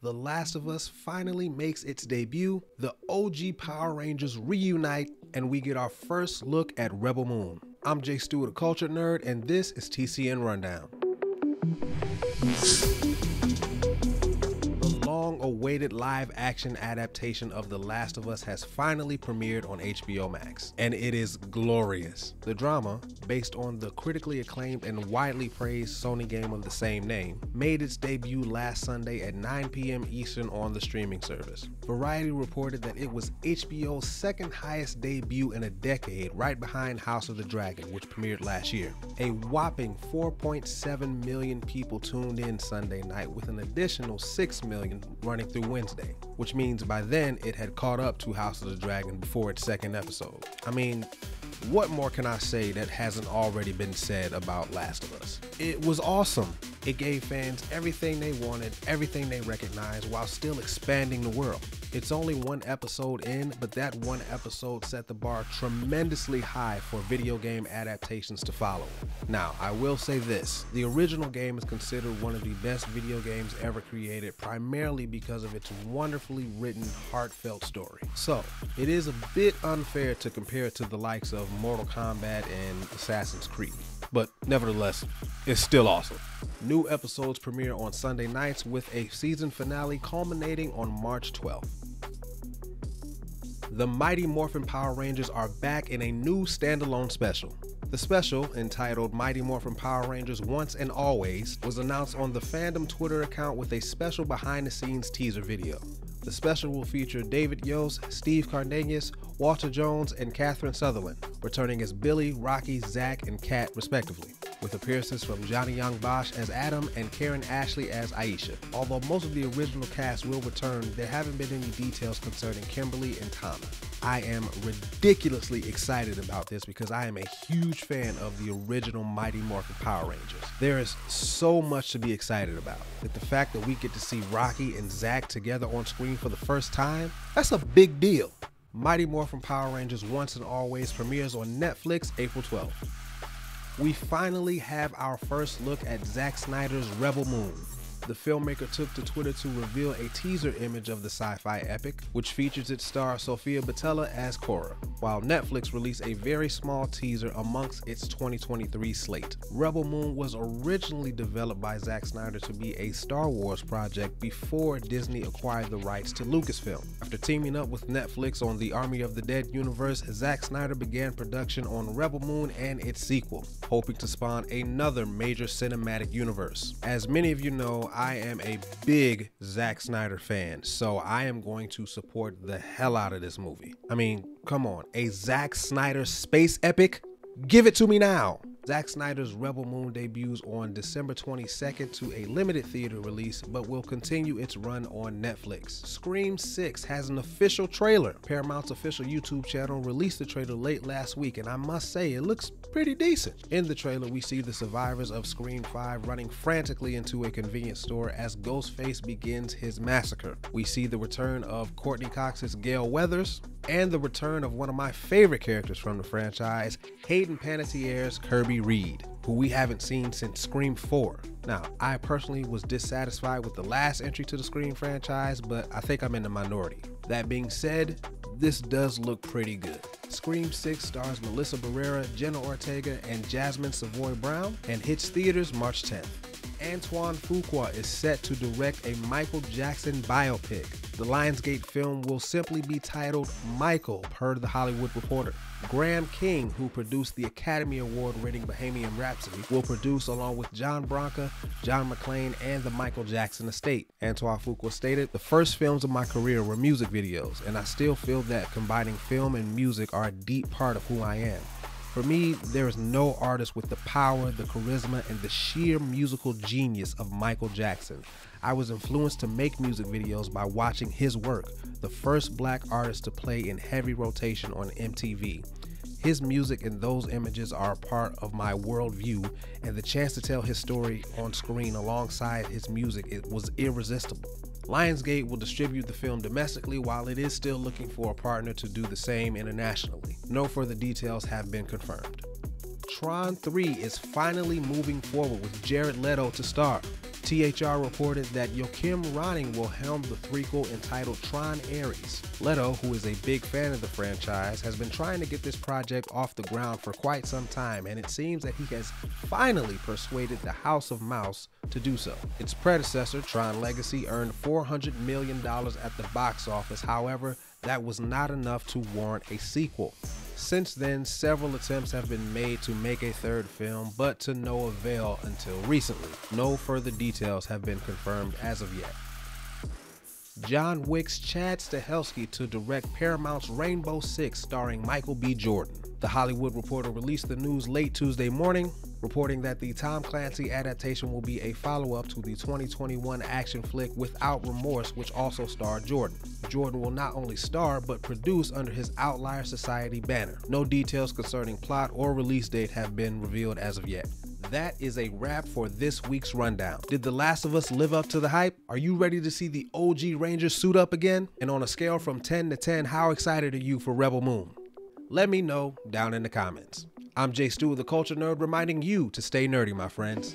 The Last of Us finally makes its debut, the OG Power Rangers reunite, and we get our first look at Rebel Moon. I'm Jay Stewart, a culture nerd, and this is TCN Rundown. The long-awaited live-action adaptation of The Last of Us has finally premiered on HBO Max, and it is glorious. The drama, based on the critically acclaimed and widely praised Sony game of the same name, made its debut last Sunday at 9 p.m. Eastern on the streaming service. Variety reported that it was HBO's second highest debut in a decade, right behind House of the Dragon, which premiered last year. A whopping 4.7 million people tuned in Sunday night, with an additional 6 million running through Wednesday, which means by then it had caught up to House of the Dragon before its second episode. I mean, what more can I say that hasn't already been said about Last of Us? It was awesome. It gave fans everything they wanted, everything they recognized, while still expanding the world. It's only one episode in, but that one episode set the bar tremendously high for video game adaptations to follow. Now, I will say this, the original game is considered one of the best video games ever created, primarily because of its wonderfully written, heartfelt story. So, it is a bit unfair to compare it to the likes of Mortal Kombat and Assassin's Creed, but nevertheless, it's still awesome. New episodes premiere on Sunday nights, with a season finale culminating on March 12th. The Mighty Morphin Power Rangers are back in a new standalone special. The special, entitled Mighty Morphin Power Rangers Once and Always, was announced on the fandom Twitter account with a special behind-the-scenes teaser video. The special will feature David Yost, Steve Cardenas, Walter Jones, and Catherine Sutherland, returning as Billy, Rocky, Zach, and Kat respectively, with appearances from Johnny Young Bosch as Adam and Karen Ashley as Aisha. Although most of the original cast will return, there haven't been any details concerning Kimberly and Tana. I am ridiculously excited about this because I am a huge fan of the original Mighty Morphin Power Rangers. There is so much to be excited about. Like the fact that we get to see Rocky and Zach together on screen for the first time, that's a big deal. Mighty Morphin Power Rangers Once and Always premieres on Netflix April 12th. We finally have our first look at Zack Snyder's Rebel Moon. The filmmaker took to Twitter to reveal a teaser image of the sci-fi epic, which features its star Sofia Boutella as Korra, while Netflix released a very small teaser amongst its 2023 slate. Rebel Moon was originally developed by Zack Snyder to be a Star Wars project before Disney acquired the rights to Lucasfilm. After teaming up with Netflix on the Army of the Dead universe, Zack Snyder began production on Rebel Moon and its sequel, hoping to spawn another major cinematic universe. As many of you know, I am a big Zack Snyder fan, so I am going to support the hell out of this movie. I mean, come on, a Zack Snyder space epic? Give it to me now! Zack Snyder's Rebel Moon debuts on December 22nd to a limited theater release, but will continue its run on Netflix. Scream 6 has an official trailer. Paramount's official YouTube channel released the trailer late last week, and I must say it looks pretty decent. In the trailer, we see the survivors of Scream 5 running frantically into a convenience store as Ghostface begins his massacre. We see the return of Courtney Cox's Gale Weathers, and the return of one of my favorite characters from the franchise, Hayden Panettiere's Kirby Reed, who we haven't seen since Scream 4. Now, I personally was dissatisfied with the last entry to the Scream franchise, but I think I'm in the minority. That being said, this does look pretty good. Scream 6 stars Melissa Barrera, Jenna Ortega, and Jasmine Savoy Brown, and hits theaters March 10th. Antoine Fuqua is set to direct a Michael Jackson biopic. The Lionsgate film will simply be titled Michael, per The Hollywood Reporter. Graham King, who produced the Academy Award-winning Bohemian Rhapsody, will produce along with John Branca, John McClane, and the Michael Jackson estate. Antoine Fuqua stated, "The first films of my career were music videos, and I still feel that combining film and music are a deep part of who I am. For me, there is no artist with the power, the charisma, and the sheer musical genius of Michael Jackson. I was influenced to make music videos by watching his work, the first black artist to play in heavy rotation on MTV. His music and those images are a part of my worldview, and the chance to tell his story on screen alongside his music, it was irresistible." Lionsgate will distribute the film domestically, while it is still looking for a partner to do the same internationally. No further details have been confirmed. Tron 3 is finally moving forward with Jared Leto to star. THR reported that Joachim Ronning will helm the threequel entitled Tron Ares. Leto, who is a big fan of the franchise, has been trying to get this project off the ground for quite some time, and it seems that he has finally persuaded the House of Mouse to do so. Its predecessor, Tron Legacy, earned $400 million at the box office. However, that was not enough to warrant a sequel. Since then, several attempts have been made to make a third film, but to no avail until recently. No further details have been confirmed as of yet. John Wick's Chad Stahelski to direct Paramount's Rainbow Six starring Michael B. Jordan. The Hollywood Reporter released the news late Tuesday morning, reporting that the Tom Clancy adaptation will be a follow-up to the 2021 action flick Without Remorse, which also starred Jordan. Jordan will not only star, but produce under his Outlier Society banner. No details concerning plot or release date have been revealed as of yet. That is a wrap for this week's rundown. Did The Last of Us live up to the hype? Are you ready to see the OG Rangers suit up again? And on a scale from 10 to 10, how excited are you for Rebel Moon? Let me know down in the comments. I'm Jay Stu, the Culture Nerd, reminding you to stay nerdy, my friends.